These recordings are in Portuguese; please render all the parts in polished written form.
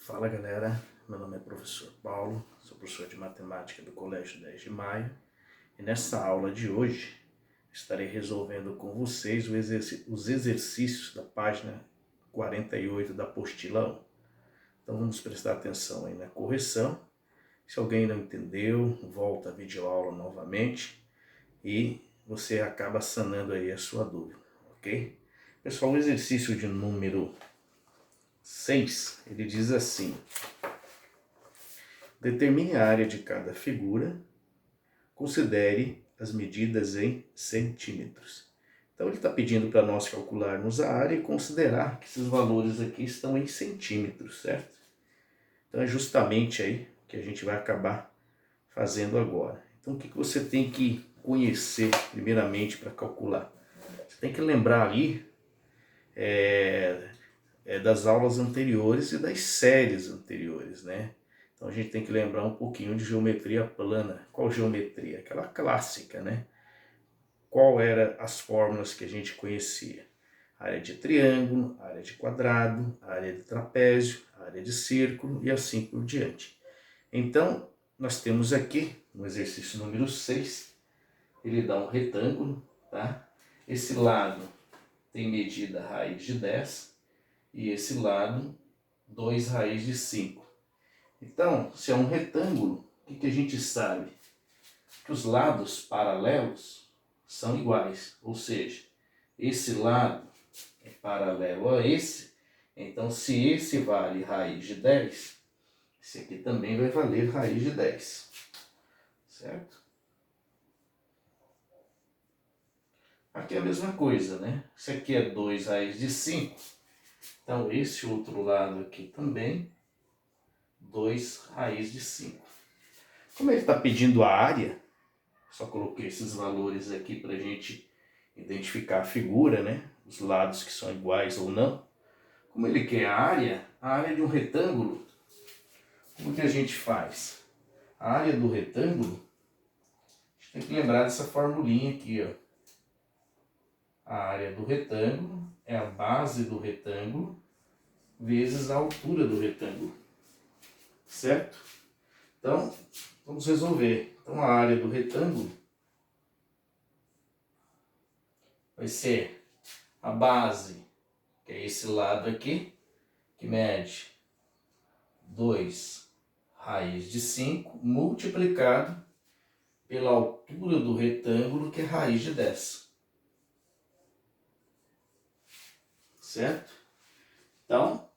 Fala galera, meu nome é professor Paulo, sou professor de matemática do Colégio 10 de Maio e nessa aula de hoje estarei resolvendo com vocês os exercícios da página 48 da apostila 1. Então vamos prestar atenção aí na correção. Se alguém não entendeu, volta a videoaula novamente e você acaba sanando aí a sua dúvida, ok? Pessoal, o exercício de número 6, ele diz assim: determine a área de cada figura, considere as medidas em centímetros. Então ele está pedindo para nós calcularmos a área e considerar que esses valores aqui estão em centímetros, certo? Então é justamente aí que a gente vai acabar fazendo agora. Então o que você tem que conhecer primeiramente para calcular? Você tem que lembrar ali das aulas anteriores e das séries anteriores, né? Então a gente tem que lembrar um pouquinho de geometria plana. Qual geometria? Aquela clássica, né? Qual eram as fórmulas que a gente conhecia? Área de triângulo, área de quadrado, área de trapézio, área de círculo e assim por diante. Então, nós temos aqui, no exercício número 6, ele dá um retângulo, tá? Esse lado tem medida raiz de 10 e esse lado 2 raiz de 5. Então, se é um retângulo, o que a gente sabe? Que os lados paralelos são iguais, ou seja, esse lado é paralelo a esse, então se esse vale raiz de 10, esse aqui também vai valer raiz de 10, certo? Aqui é a mesma coisa, né? Esse aqui é 2 raiz de 5, então esse outro lado aqui também 2 raiz de 5. Como ele está pedindo a área, só coloquei esses valores aqui para a gente identificar a figura, né? Os lados que são iguais ou não. Como ele quer a área de um retângulo, como que a gente faz? A área do retângulo, a gente tem que lembrar dessa formulinha aqui, ó. A área do retângulo é a base do retângulo vezes a altura do retângulo, certo? Então, vamos resolver. Então, a área do retângulo vai ser a base, que é esse lado aqui, que mede 2 raiz de 5, multiplicado pela altura do retângulo, que é raiz de 10. Certo? Então,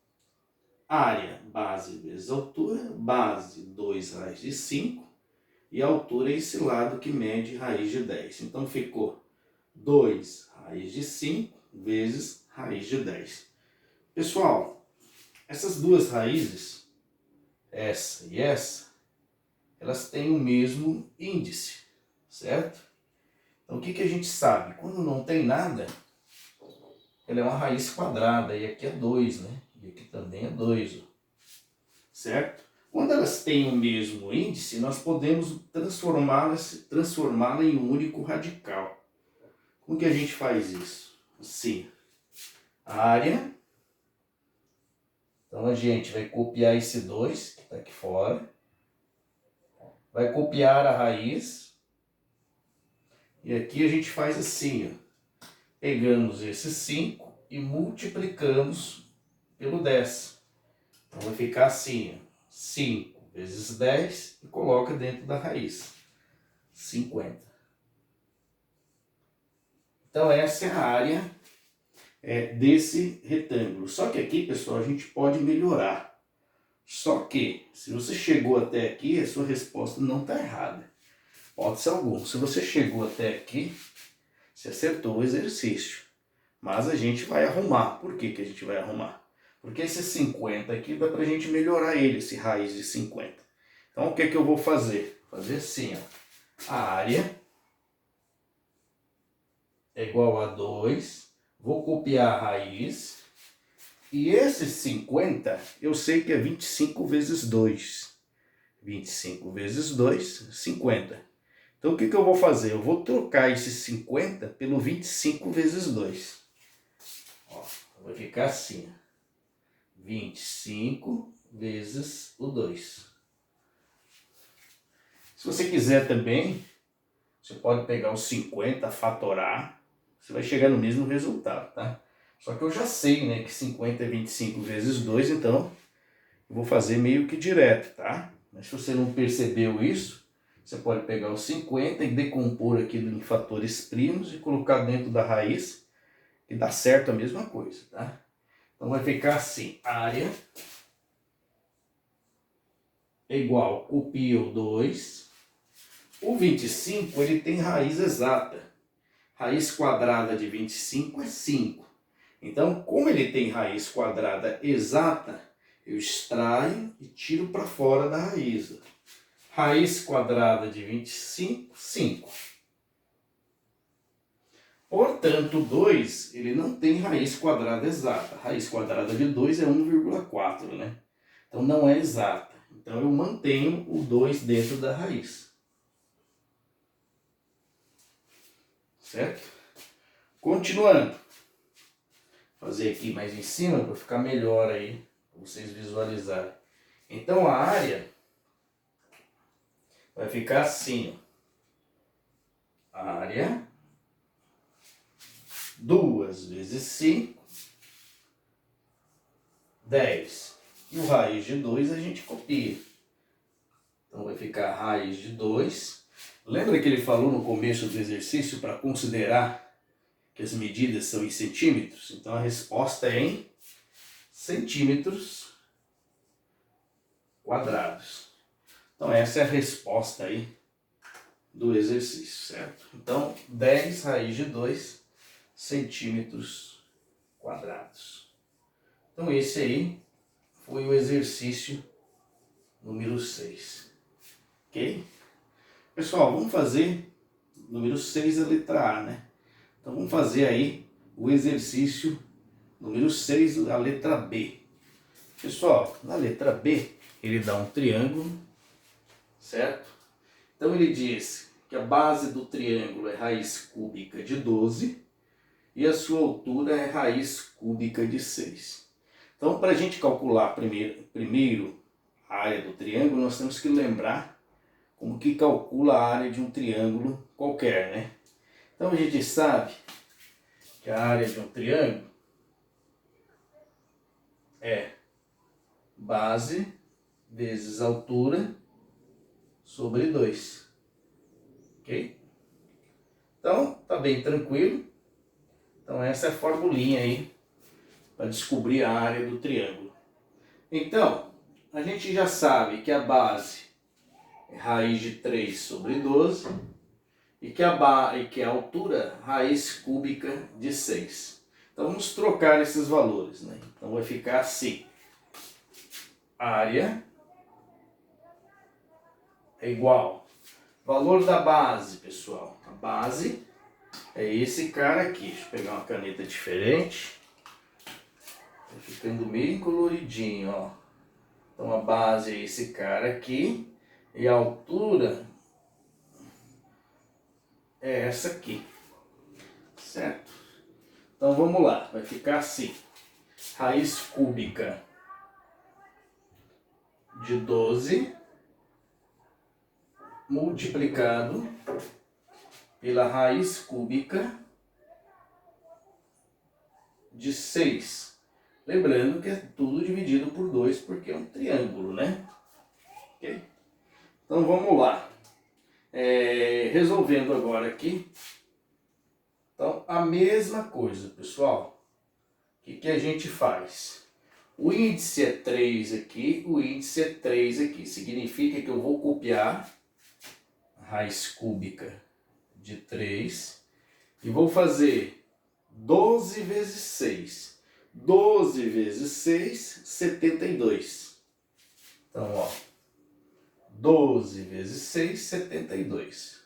área, base vezes altura, base 2 raiz de 5, e a altura é esse lado que mede raiz de 10. Então, ficou 2 raiz de 5 vezes raiz de 10. Pessoal, essas duas raízes, essa e essa, elas têm o mesmo índice, certo? Então, o que a gente sabe? Quando não tem nada, ela é uma raiz quadrada, e aqui é 2, né? E aqui também é 2, certo? Quando elas têm o mesmo índice, nós podemos transformá-la em um único radical. Como que a gente faz isso? Assim, área. Então a gente vai copiar esse 2, que está aqui fora. Vai copiar a raiz. E aqui a gente faz assim, ó. Pegamos esse 5 e multiplicamos pelo 10. Então vai ficar assim, ó. 5 vezes 10 e coloca dentro da raiz. 50. Então essa é a área desse retângulo. Só que aqui, pessoal, a gente pode melhorar. Só que, se você chegou até aqui, a sua resposta não está errada. Pode ser algum. Se você chegou até aqui, você acertou o exercício. Mas a gente vai arrumar. Por que a gente vai arrumar? Porque esse 50 aqui dá para a gente melhorar ele, esse raiz de 50. Então o que eu vou fazer? Fazer assim, ó. A área é igual a 2. Vou copiar a raiz. E esse 50, eu sei que é 25 vezes 2. 25 vezes 2, 50. Então o que eu vou fazer? Eu vou trocar esse 50 pelo 25 vezes 2. Ó, vai ficar assim. 25 vezes o 2. Se você quiser também, você pode pegar os 50, fatorar, você vai chegar no mesmo resultado, tá? Só que eu já sei, né, que 50 é 25 vezes 2, então eu vou fazer meio que direto, tá? Mas se você não percebeu isso, você pode pegar os 50 e decompor aquilo em fatores primos e colocar dentro da raiz e dá certo a mesma coisa, tá? Então vai ficar assim, área é igual, copia o 2. O 25 ele tem raiz exata. Raiz quadrada de 25 é 5. Então, como ele tem raiz quadrada exata, eu extraio e tiro para fora da raiz. Raiz quadrada de 25, 5. Portanto, 2, ele não tem raiz quadrada exata. Raiz quadrada de 2 é 1,4, né? Então, não é exata. Então, eu mantenho o 2 dentro da raiz. Certo? Continuando. Vou fazer aqui mais em cima para ficar melhor aí, para vocês visualizarem. Então, a área vai ficar assim, ó. Área 2 vezes 5, 10. E o raiz de 2 a gente copia. Então vai ficar raiz de 2. Lembra que ele falou no começo do exercício para considerar que as medidas são em centímetros? Então a resposta é em centímetros quadrados. Então essa é a resposta aí do exercício, certo? Então 10 raiz de 2 centímetros quadrados. Então esse aí foi o exercício número 6. Ok? Pessoal, vamos fazer número 6, a letra A, né? Então vamos fazer aí o exercício número 6, a letra B. Pessoal, na letra B, ele dá um triângulo, certo? Então ele diz que a base do triângulo é raiz cúbica de 12 e a sua altura é raiz cúbica de 6. Então, para a gente calcular primeiro a área do triângulo, nós temos que lembrar como que calcula a área de um triângulo qualquer, né? Então a gente sabe que a área de um triângulo é base vezes altura sobre 2. Ok? Então, tá bem tranquilo. Então essa é a formulinha aí para descobrir a área do triângulo. Então, a gente já sabe que a base é raiz de 3 sobre 12 e que a altura raiz cúbica de 6. Então vamos trocar esses valores, né? Então vai ficar assim. Área é igual. Valor da base, pessoal. A base é esse cara aqui. Deixa eu pegar uma caneta diferente. Tá ficando meio coloridinho, ó. Então a base é esse cara aqui. E a altura é essa aqui. Certo? Então vamos lá. Vai ficar assim. Raiz cúbica de 12 multiplicado pela raiz cúbica de 6. Lembrando que é tudo dividido por 2 porque é um triângulo, né? Okay? Então vamos lá. Resolvendo agora aqui. Então a mesma coisa, pessoal. O que a gente faz? O índice é 3 aqui, o índice é 3 aqui. Significa que eu vou copiar a raiz cúbica de 3 e vou fazer 12 vezes 6. 12 vezes 6, 72. Então, ó, 12 vezes 6, 72.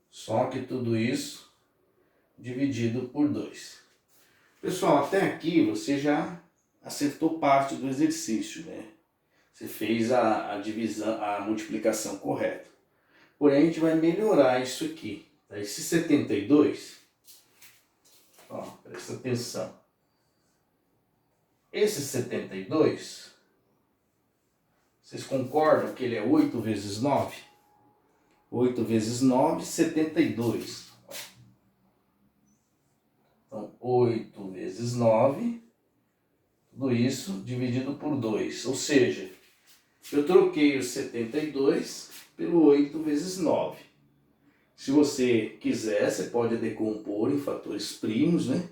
Só que tudo isso dividido por 2. Pessoal, até aqui você já acertou parte do exercício, né? Você fez a divisão, a multiplicação correta. Porém, a gente vai melhorar isso aqui. Tá? Esse 72, ó, presta atenção. esse 72, vocês concordam que ele é 8 vezes 9? 8 vezes 9, 72. Então, 8 vezes 9, tudo isso dividido por 2. Ou seja, eu troquei o 72 pelo 8 vezes 9. Se você quiser, você pode decompor em fatores primos, né?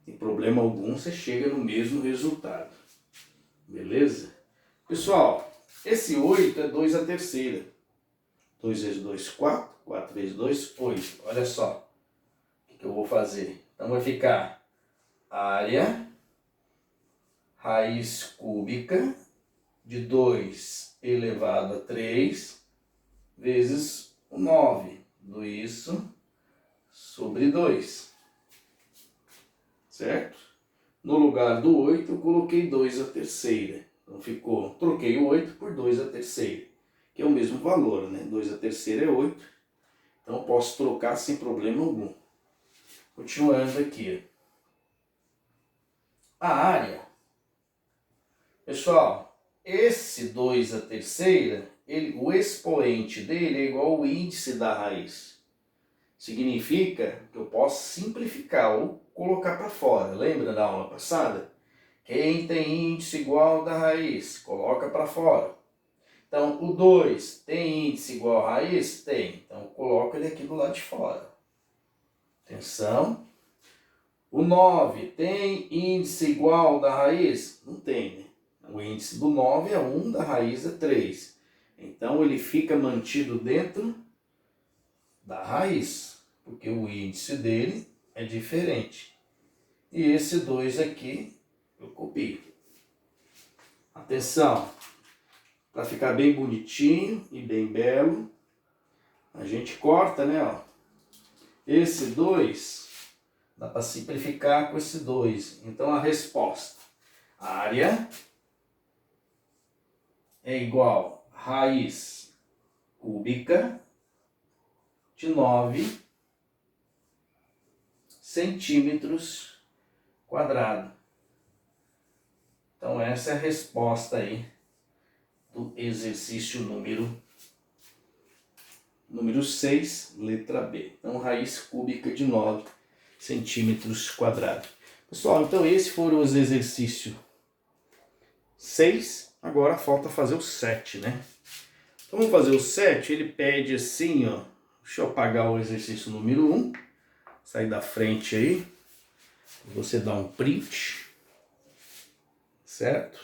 Sem problema algum, você chega no mesmo resultado. Beleza? Pessoal, esse 8 é 2 à terceira. 2 vezes 2, 4. 4 vezes 2, 8. Olha só o que eu vou fazer. Então vai ficar área raiz cúbica de 2 elevado a 3 vezes o 9. Tudo isso sobre 2. Certo? No lugar do 8 eu coloquei 2 à terceira. Então ficou, troquei o 8 por 2 à terceira, que é o mesmo valor, né? 2 à terceira é 8. Então eu posso trocar sem problema algum. Continuando aqui. A área. Pessoal, esse 2 à terceira, o expoente dele é igual ao índice da raiz. Significa que eu posso simplificar ou colocar para fora. Lembra da aula passada? Quem tem índice igual da raiz, coloca para fora. Então, o 2 tem índice igual à raiz? Tem. Então, coloca ele aqui do lado de fora. Atenção. O 9 tem índice igual da raiz? Não tem, né? O índice do 9 é 1, da raiz é 3. Então, ele fica mantido dentro da raiz, porque o índice dele é diferente. E esse 2 aqui, eu copio. Atenção, para ficar bem bonitinho e bem belo, a gente corta, né? Ó. Esse 2, dá para simplificar com esse 2. Então, a resposta, a área é igual a raiz cúbica de 9 centímetros quadrados. Então, essa é a resposta aí do exercício número 6, letra B. Então, raiz cúbica de 9 centímetros quadrados. Pessoal, então esses foram os exercícios 6. Agora falta fazer o 7, né? Então, vamos fazer o 7. Ele pede assim, ó. Deixa eu apagar o exercício número 1. Sair da frente aí. Você dá um print. Certo?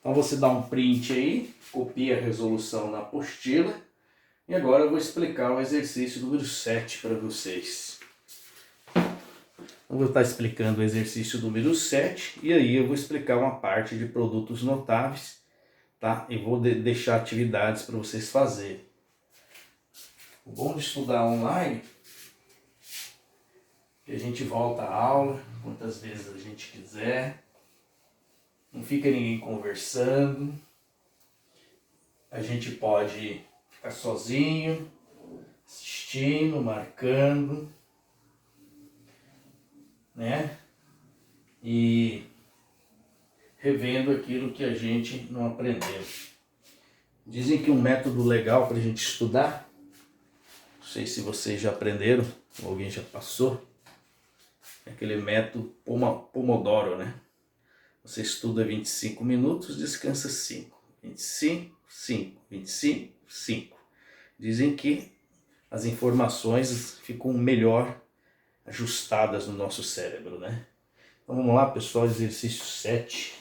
Então, você dá um print aí. Copia a resolução na apostila. E agora eu vou explicar o exercício número 7 para vocês. Eu vou estar explicando o exercício número 7 e aí eu vou explicar uma parte de produtos notáveis, tá? E vou deixar atividades para vocês fazerem. O bom de estudar online é que a gente volta à aula quantas vezes a gente quiser, não fica ninguém conversando, a gente pode ficar sozinho, assistindo, marcando, né? E revendo aquilo que a gente não aprendeu. Dizem que um método legal para a gente estudar, não sei se vocês já aprenderam, ou alguém já passou, é aquele método Pomodoro, né? Você estuda 25 minutos, descansa 5. 25, 5, 25, 5. Dizem que as informações ficam melhor ajustadas no nosso cérebro, né? Então vamos lá, pessoal, exercício 7.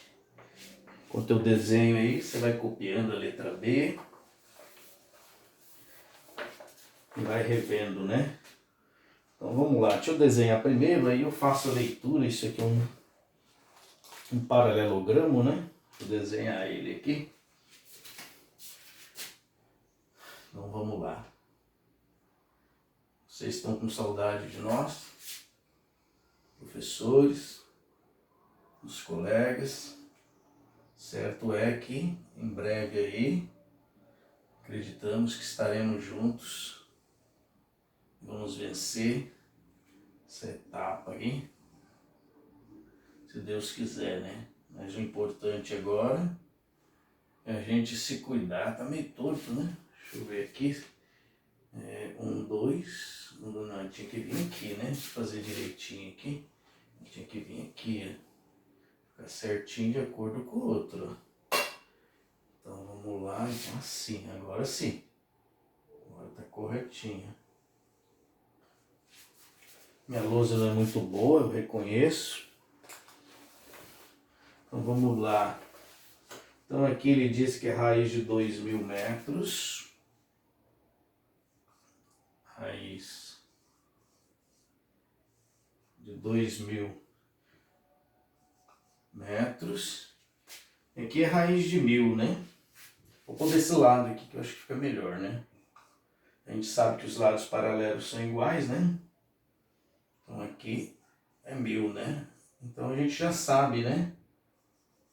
Com o teu desenho aí, você vai copiando a letra B e vai revendo, né? Então vamos lá, deixa eu desenhar primeiro, aí eu faço a leitura. Isso aqui é um paralelogramo, né? Vou desenhar ele aqui. Então vamos lá. Vocês estão com saudade de nós, professores, os colegas. Certo é que em breve aí acreditamos que estaremos juntos. Vamos vencer essa etapa aí. se Deus quiser, né? Mas o importante agora é a gente se cuidar. Tá meio torto, né? Deixa eu ver aqui. Um, dois. Não, tinha que vir aqui, né? Fazer direitinho aqui. Tinha que vir aqui, ó. Ficar certinho de acordo com o outro, ó. Então vamos lá, então assim, agora sim. Agora tá corretinho. Minha lousa não é muito boa, eu reconheço. Então vamos lá. Então aqui ele diz que é raiz de 2.000 metros. Raiz de 2.000 metros. Aqui é raiz de 1.000, né? Vou pôr desse lado aqui que eu acho que fica melhor, né? A gente sabe que os lados paralelos são iguais, né? Então aqui é 1.000, né? Então a gente já sabe, né?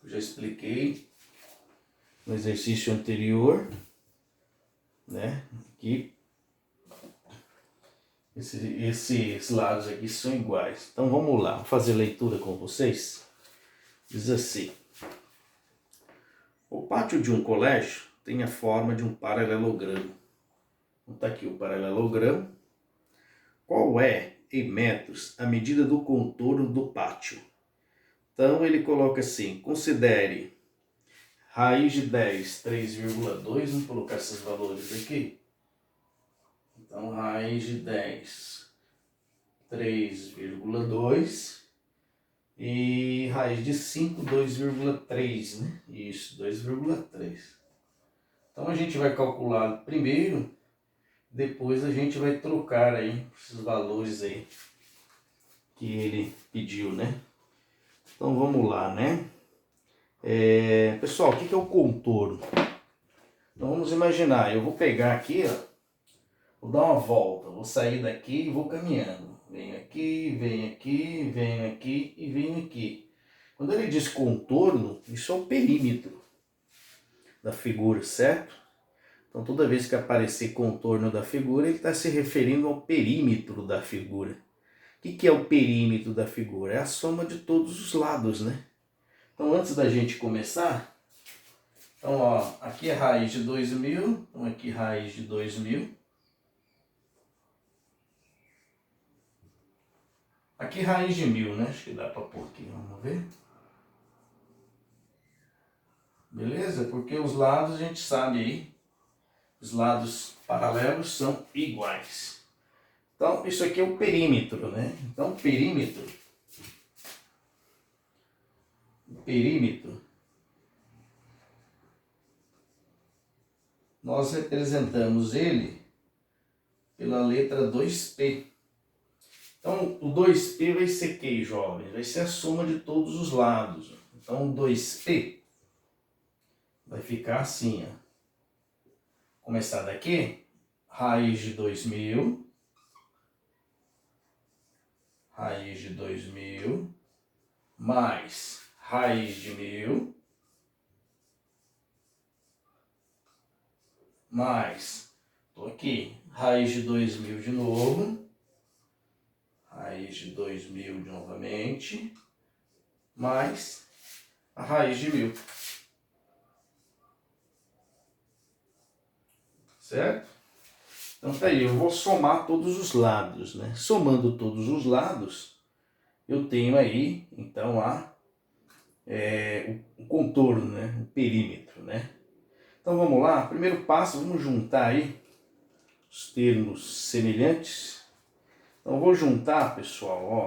Eu já expliquei no exercício anterior, né? Que esses lados aqui são iguais. Então vamos lá, vou fazer leitura com vocês. Diz assim: o pátio de um colégio tem a forma de um paralelogramo. Então tá aqui o paralelogramo. Qual é, em metros, a medida do contorno do pátio? Então ele coloca assim: considere raiz de 10, 3,2. Vamos colocar esses valores aqui. Então raiz de 10, 3,2 e raiz de 5, 2,3, né? Isso, 2,3. Então a gente vai calcular primeiro, depois a gente vai trocar aí esses valores aí que ele pediu, né? Então vamos lá, né? Pessoal, o que é o contorno? Então vamos imaginar, eu vou pegar aqui, ó, vou dar uma volta, vou sair daqui e vou caminhando. Venho aqui, venho aqui, venho aqui e venho aqui. Quando ele diz contorno, isso é o perímetro da figura, certo? Então toda vez que aparecer contorno da figura, ele está se referindo ao perímetro da figura. O que é o perímetro da figura? É a soma de todos os lados, né? Então antes da gente começar, então ó, aqui é raiz de 2.000, então aqui raiz de 2.000. Aqui raiz de 1.000, né? Acho que dá para pôr aqui, vamos ver. Beleza? Porque os lados a gente sabe aí, os lados paralelos são iguais. Então isso aqui é o perímetro, né? Então o perímetro, nós representamos ele pela letra 2P. Então o 2P vai ser que, jovens? Vai ser a soma de todos os lados. Então o 2P vai ficar assim, ó. Começar daqui, raiz de 2.000, raiz de 2.000, mais raiz de 1.000, mais, tô aqui, raiz de 2.000 de novo, raiz de 2.000 novamente, mais a raiz de 1.000. Certo? Então tá aí, eu vou somar todos os lados, né? Somando todos os lados, eu tenho aí, então, o contorno, né? O perímetro, né? Então vamos lá, primeiro passo, vamos juntar aí os termos semelhantes. Então eu vou juntar, pessoal, ó,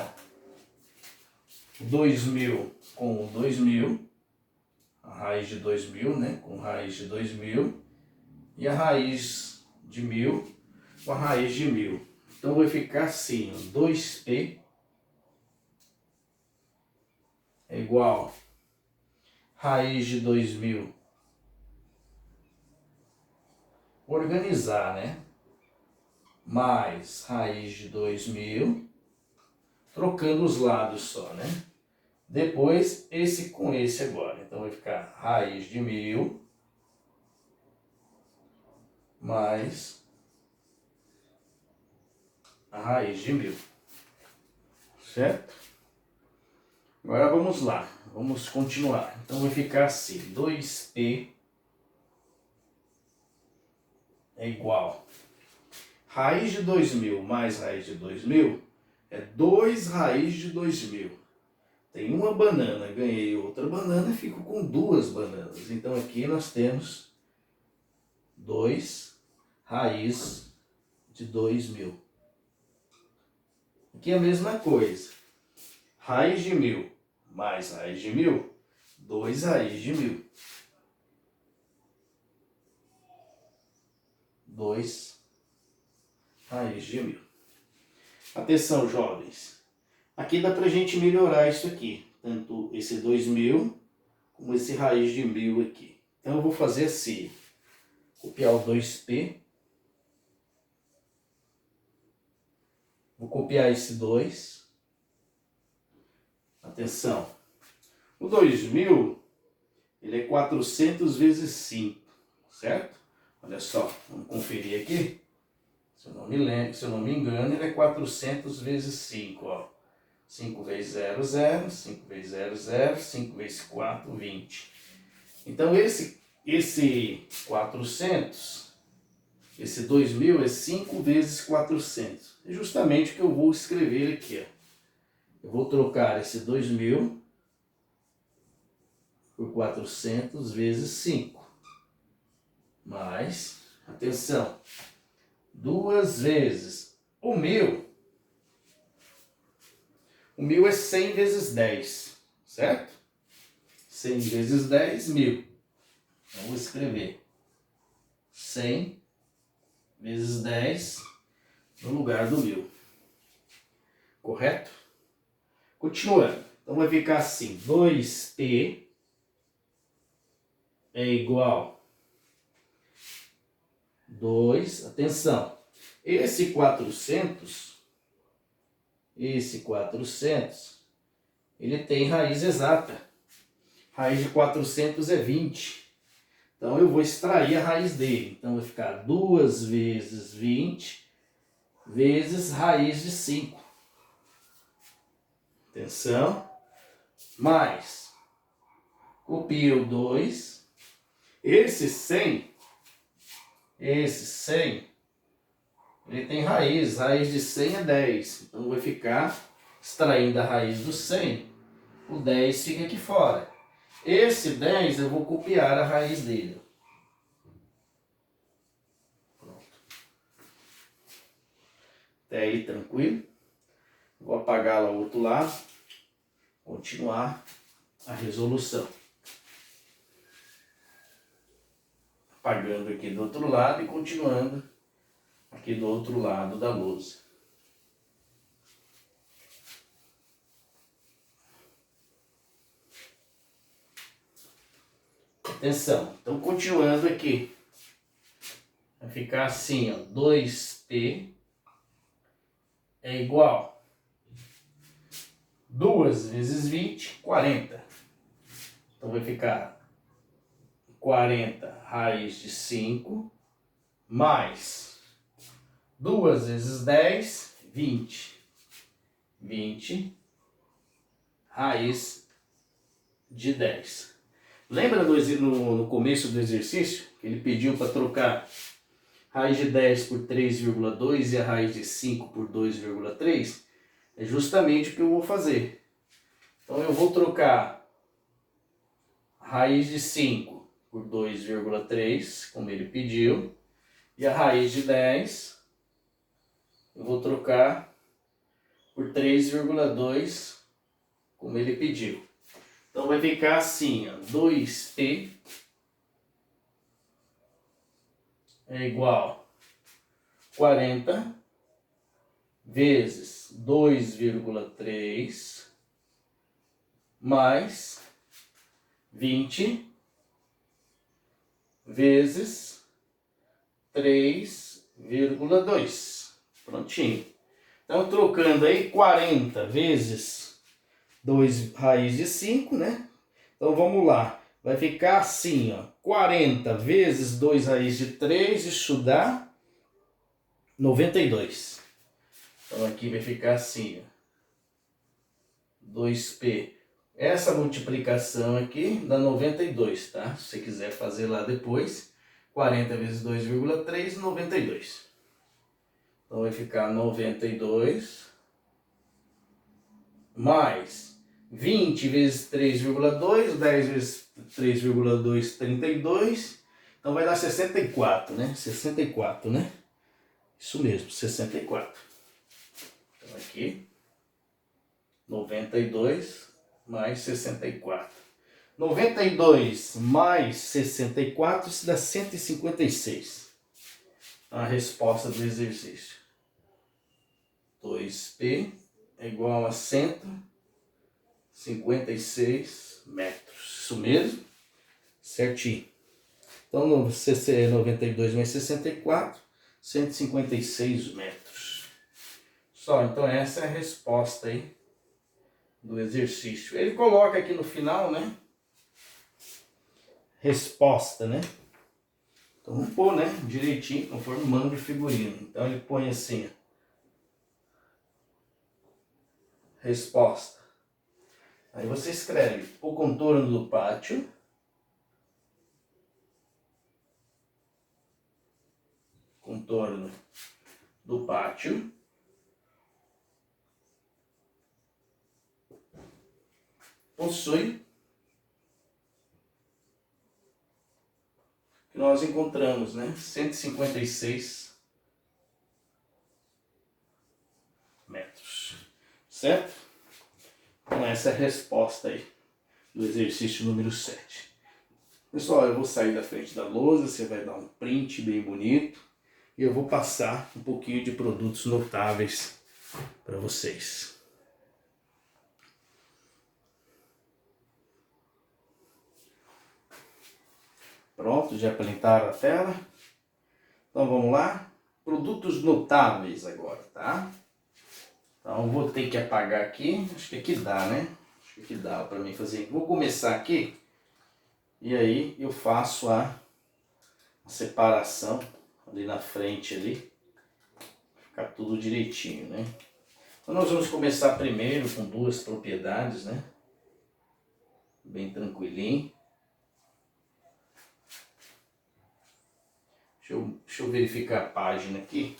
2.000 com 2.000, a raiz de 2.000, né? Com raiz de 2.000 e a raiz de 1.000 com a raiz de 1.000. Então vai ficar assim, ó, 2P é igual raiz de 2.000. Organizar, né? Mais raiz de 2.000, trocando os lados só, né? Depois esse com esse agora. Então vai ficar raiz de 1.000 mais a raiz de 1.000. Certo? Agora vamos lá, vamos continuar. Então vai ficar assim, 2p é igual. Raiz de 2000 mais raiz de 2000 é 2 raiz de 2000. Tem uma banana, ganhei outra banana, fico com 2 bananas. Então aqui nós temos 2 raiz de 2000. Aqui é a mesma coisa. Raiz de 1000 mais raiz de 1000, 2 raiz de 1000. 2 raiz de 1000. Atenção, jovens. Aqui dá pra gente melhorar isso aqui. Tanto esse 2000 como esse raiz de 1000 aqui. Então eu vou fazer assim. Copiar o 2p. Vou copiar esse 2. Atenção. O 2000, ele é 400 vezes 5, certo? Olha só, vamos conferir aqui. Se eu não me lembro, se eu não me engano, ele é 400 vezes 5, ó. 5 vezes 0, 0, 5 vezes 0, 0, 5 vezes 4, 20. Então esse 400, esse 2000 é 5 vezes 400. É justamente o que eu vou escrever aqui, ó. Eu vou trocar esse 2000 por 400 vezes 5. Mais, atenção, 2 vezes o 1000. O 1000 é 100 vezes 10, certo? 100 vezes 10, 1000. Então vou escrever 100 vezes 10 no lugar do 1000. Correto? Continuando. Então vai ficar assim, 2p é igual 2, atenção, esse 400, ele tem raiz exata. Raiz de 400 é 20. Então eu vou extrair a raiz dele. Então vai ficar 2 vezes 20 vezes raiz de 5. Atenção. Mais. Copia o 2. Esse 100, ele tem raiz. Raiz de 100 é 10. Então vai ficar extraindo a raiz do 100. O 10 fica aqui fora. Esse 10 eu vou copiar a raiz dele. Pronto. Até aí, tranquilo? Vou apagar lá o outro lado. Continuar a resolução. Apagando aqui do outro lado e continuando aqui do outro lado da lousa. Atenção, então continuando aqui. Vai ficar assim, ó, 2p é igual 2 vezes 20, 40. Então vai ficar 40 raiz de 5 mais 2 vezes 10, 20. 20 raiz de 10. Lembra no começo do exercício que ele pediu para trocar raiz de 10 por 3,2 e a raiz de 5 por 2,3? É justamente o que eu vou fazer. Então eu vou trocar raiz de 5 por 2,3, como ele pediu, e a raiz de 10 eu vou trocar por 3,2, como ele pediu. Então vai ficar assim, ó, 2p é igual a 40 vezes 2,3 mais 20 vezes 3,2. Prontinho. Então, trocando aí 40 vezes 2 raiz de 5, né? Então, vamos lá. Vai ficar assim, ó. 40 vezes 2 raiz de 3, isso dá 92. Então, aqui vai ficar assim, ó. 2p Essa multiplicação aqui dá 92, tá? Se você quiser fazer lá depois, 40 vezes 2,3, 92. Então vai ficar 92 mais 20 vezes 3,2, 10 vezes 3,2, 32. Então vai dar 64, né? 64, né? Isso mesmo, 64. Então aqui, 92 mais 64. 92 mais 64, isso dá 156. A resposta do exercício. 2P é igual a 156 metros. Isso mesmo? Certinho. Então, 92 mais 64, 156 metros. Só, então essa é a resposta aí do exercício. Ele coloca aqui no final, né? Resposta, né? Então vamos pôr, né? Direitinho, conforme manda de figurino. Então ele põe assim, ó. Resposta. Aí você escreve o contorno do pátio. Contorno do pátio. Possui. Que nós encontramos, né? 156 metros. Certo? Então essa é a resposta aí do exercício número 7. Pessoal, eu vou sair da frente da lousa, você vai dar um print bem bonito e eu vou passar um pouquinho de produtos notáveis para vocês. Pronto, já printaram a tela? Então vamos lá? Produtos notáveis agora, tá? Então vou ter que apagar aqui, acho que aqui dá, né? Acho que aqui dá para mim fazer. Vou começar aqui e aí eu faço a separação ali na frente ali, ficar tudo direitinho, né? Então nós vamos começar primeiro com duas propriedades, né? Bem tranquilinho. Deixa eu verificar a página aqui,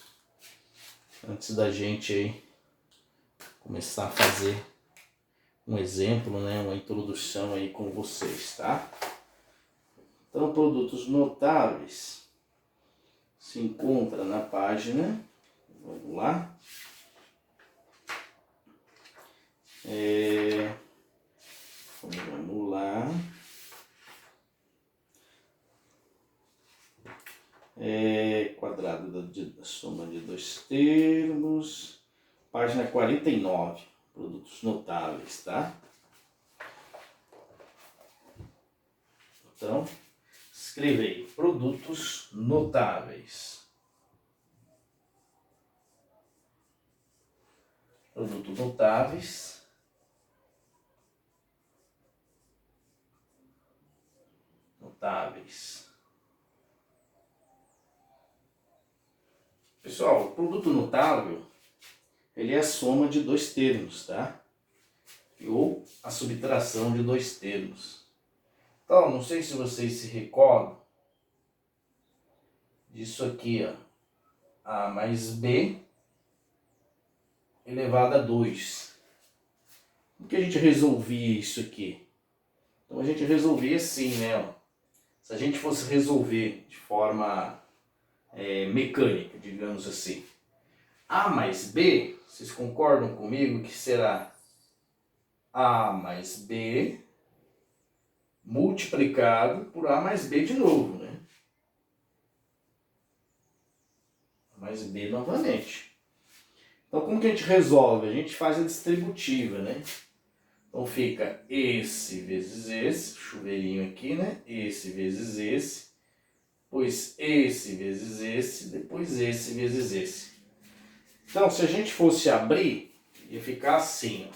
antes da gente aí começar a fazer um exemplo, né? Uma introdução aí com vocês, tá? Então, produtos notáveis se encontra na página, vamos lá, vamos lá, quadrado da soma de dois termos, página 49, produtos notáveis, tá? Então, escrevei produtos notáveis. Produtos notáveis. Notáveis. Pessoal, o produto notável, ele é a soma de dois termos, tá? Ou a subtração de dois termos. Então, não sei se vocês se recordam disso aqui, ó. A mais B elevado a 2. Como que a gente resolvia isso aqui? Então a gente resolvia assim, né? Ó. Se a gente fosse resolver de forma mecânica, digamos assim. A mais B, vocês concordam comigo que será A mais B multiplicado por A mais B de novo, né? A mais B novamente. Então como que a gente resolve? A gente faz a distributiva, né? Então fica esse vezes esse, chuveirinho aqui, né? Esse vezes esse, depois esse vezes esse, depois esse vezes esse. Então, se a gente fosse abrir, ia ficar assim,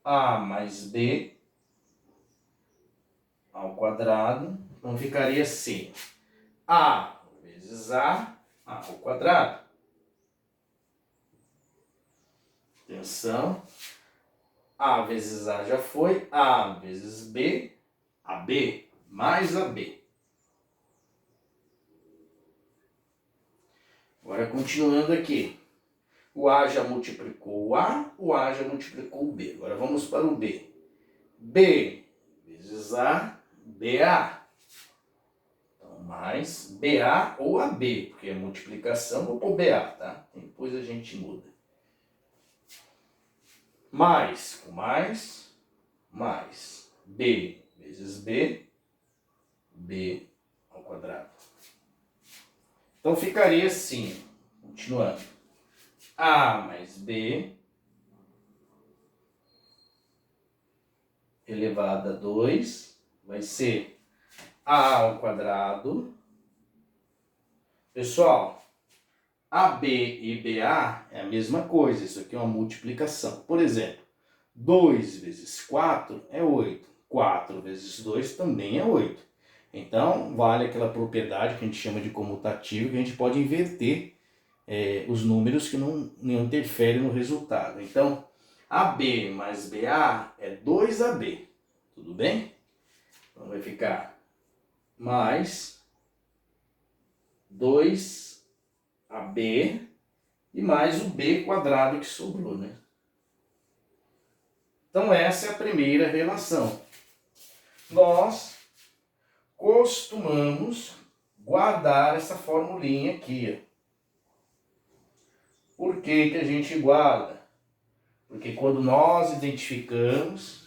ó. A mais B ao quadrado, então ficaria assim. A vezes A ao quadrado. Atenção. A vezes A já foi, A vezes B, AB mais AB. Agora, continuando aqui. O A já multiplicou o A já multiplicou o B. Agora vamos para o B. B vezes A, BA. Então, mais BA ou AB, porque é multiplicação, vou pôr BA, tá? Depois a gente muda. Mais, com mais, B vezes B, B ao quadrado. Então ficaria assim, continuando. A mais B elevado a 2 vai ser A ao quadrado. Pessoal, AB e BA é a mesma coisa, isso aqui é uma multiplicação. Por exemplo, 2 vezes 4 é 8. 4 vezes 2 também é 8. Então, vale aquela propriedade que a gente chama de comutativo, que a gente pode inverter os números que não interferem no resultado. Então, AB mais BA é 2AB. Tudo bem? Então, vai ficar mais 2AB e mais o B quadrado que sobrou, né? Então, essa é a primeira relação. Nós costumamos guardar essa formulinha aqui. Por que que a gente guarda? Porque quando nós identificamos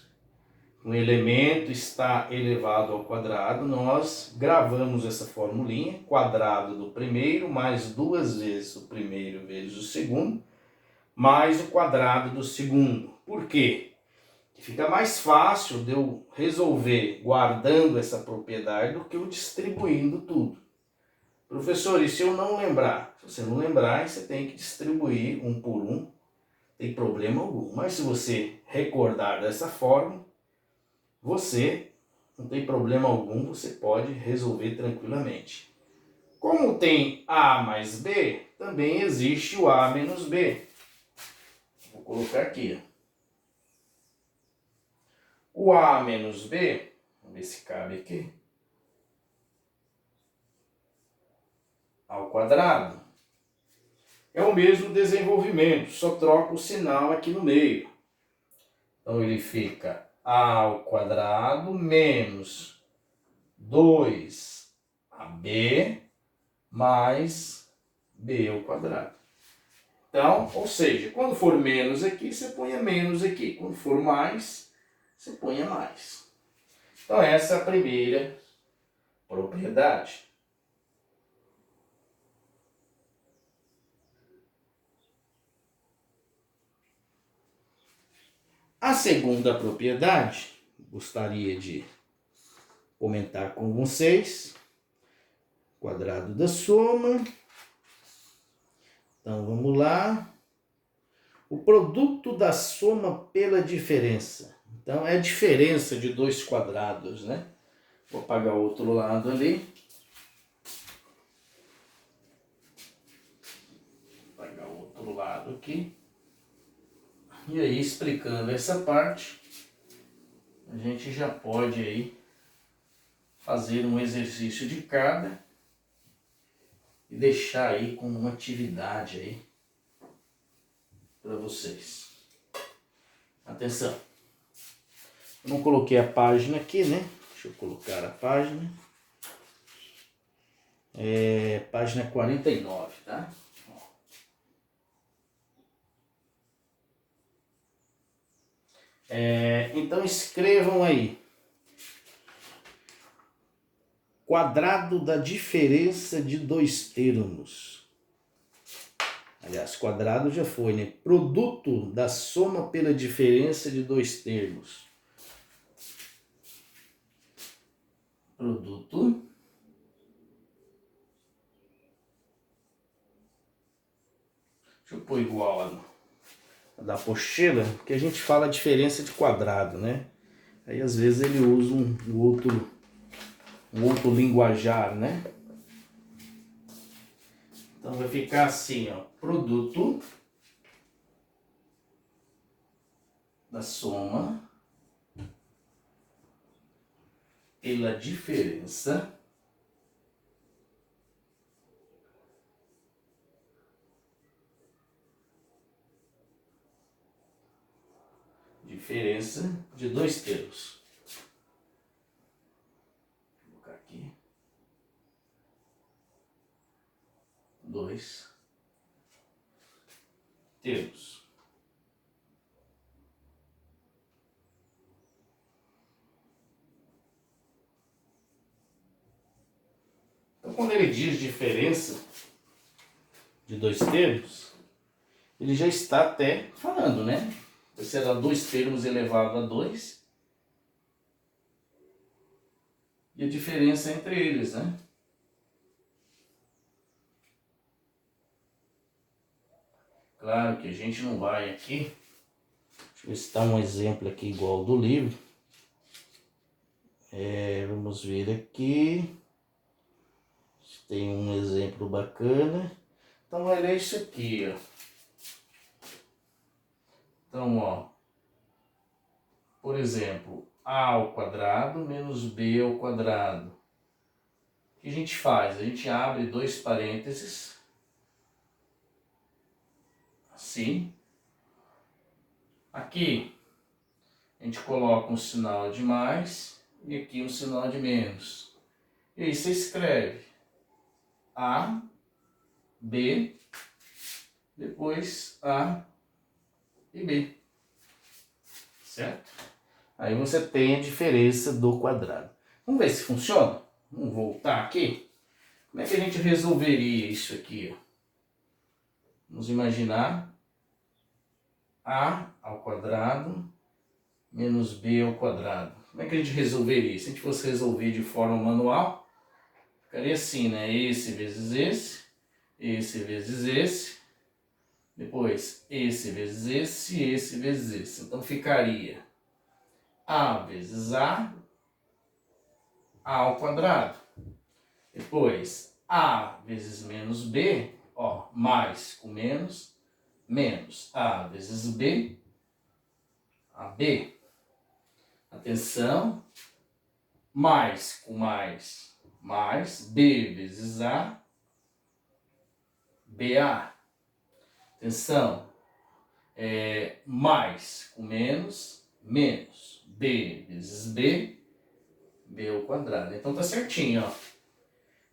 um elemento está elevado ao quadrado, nós gravamos essa formulinha, quadrado do primeiro, mais 2 vezes o primeiro vezes o segundo, mais o quadrado do segundo. Por quê? Fica mais fácil de eu resolver guardando essa propriedade do que eu distribuindo tudo. Professor, e se eu não lembrar? Se você não lembrar, você tem que distribuir um por um, não tem problema algum. Mas se você recordar dessa forma, você não tem problema algum, você pode resolver tranquilamente. Como tem A mais B, também existe o A menos B. Vou colocar aqui. O A menos B, vamos ver se cabe aqui, ao quadrado, é o mesmo desenvolvimento, só troca o sinal aqui no meio. Então ele fica A ao quadrado menos 2AB mais B ao quadrado. Então, ou seja, quando for menos aqui, você põe menos aqui. Quando for mais, você põe mais. Então essa é a primeira propriedade. A segunda propriedade, gostaria de comentar com vocês, quadrado da soma. Então vamos lá. O produto da soma pela diferença. Então é a diferença de dois quadrados, né? Vou apagar o outro lado ali. Vou apagar o outro lado aqui. E aí, explicando essa parte, a gente já pode aí fazer um exercício de cada e deixar aí como uma atividade aí para vocês. Atenção! Eu não coloquei a página aqui, né? Deixa eu colocar a página. É página 49, tá? Então escrevam aí. Quadrado da diferença de dois termos. Aliás, quadrado já foi, né? Produto da soma pela diferença de dois termos. Produto deixa eu pôr igual a da apostila, porque a gente fala a diferença de quadrado, né? Aí às vezes ele usa um outro linguajar, né? Então vai ficar assim, ó, produto da soma pela diferença de dois termos. Vou colocar aqui. Dois termos. Então, quando ele diz diferença de dois termos, ele já está até falando, né? Será dois termos elevado a 2 e a diferença entre eles, né? Claro que a gente não vai aqui. Deixa eu ver se está um exemplo aqui igual ao do livro. Vamos ver aqui. Tem um exemplo bacana. Então, olha isso aqui, ó. Então, ó. Por exemplo, a ao quadrado menos b ao quadrado. O que a gente faz? A gente abre dois parênteses. Assim. Aqui, a gente coloca um sinal de mais e aqui um sinal de menos. E aí você escreve A, B, depois A e B. Certo? Aí você tem a diferença do quadrado. Vamos ver se funciona? Vamos voltar aqui. Como é que a gente resolveria isso aqui? Vamos imaginar A ao quadrado menos B ao quadrado. Como é que a gente resolveria? Se a gente fosse resolver de forma manual, ficaria assim, né? Esse vezes esse vezes esse, depois esse vezes esse vezes esse. Então ficaria A vezes A ao quadrado. Depois A vezes menos B, ó, mais com menos, menos A vezes B, AB. Atenção, mais com mais, B vezes A, BA. Atenção, mais com menos, menos, B vezes B, B ao quadrado. Então tá certinho, ó.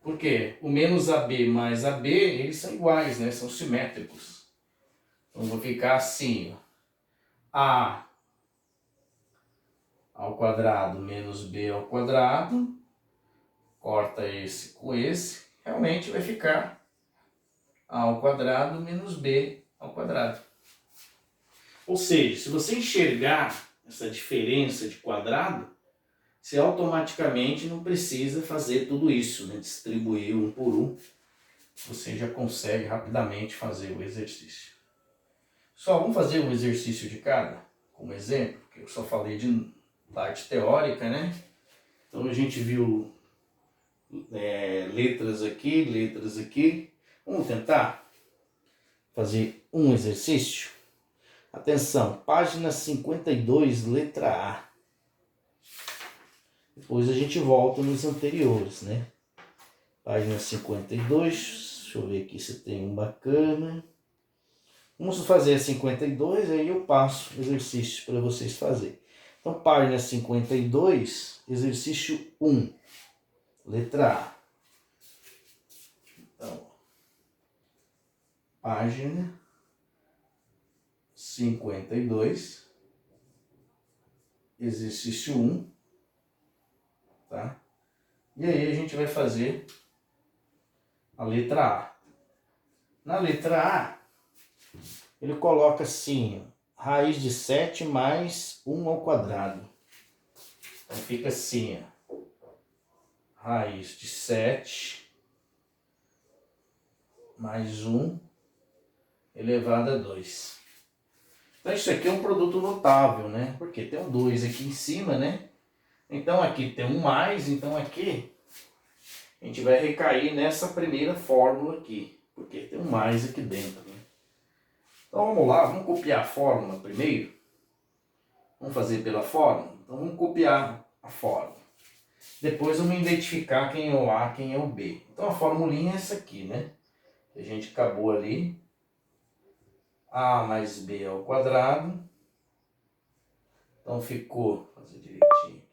Por quê? O menos AB mais AB, eles são iguais, né? São simétricos. Então vou ficar assim, ó. A ao quadrado menos B ao quadrado, corta esse com esse, realmente vai ficar A ao quadrado menos B ao quadrado. Ou seja, se você enxergar essa diferença de quadrado, você automaticamente não precisa fazer tudo isso, né? Distribuir um por um, você já consegue rapidamente fazer o exercício. Só vamos fazer um exercício de cada, como exemplo, porque eu só falei de parte teórica, né? Então a gente viu letras aqui. Vamos tentar fazer um exercício? Atenção, página 52, letra A. Depois a gente volta nos anteriores, né? Página 52, deixa eu ver aqui se tem um bacana. Vamos fazer a 52, aí eu passo exercício para vocês fazerem. Então, página 52, exercício 1, letra A. Então, página 52, exercício 1, tá? E aí a gente vai fazer a letra A. Na letra A, ele coloca assim, ó, raiz de 7 mais 1 ao quadrado. Então fica assim, ó, raiz de 7 mais 1 elevado a 2. Então isso aqui é um produto notável, né? Porque tem um 2 aqui em cima, né? Então aqui tem um mais, então aqui a gente vai recair nessa primeira fórmula aqui, porque tem um mais aqui dentro, né? Então vamos lá, vamos copiar a fórmula primeiro. Vamos fazer pela fórmula? Então vamos copiar a fórmula. Depois vamos identificar quem é o A, quem é o B. Então a formulinha é essa aqui, né? A gente acabou ali. A mais B ao quadrado. Então ficou, vou fazer direitinho.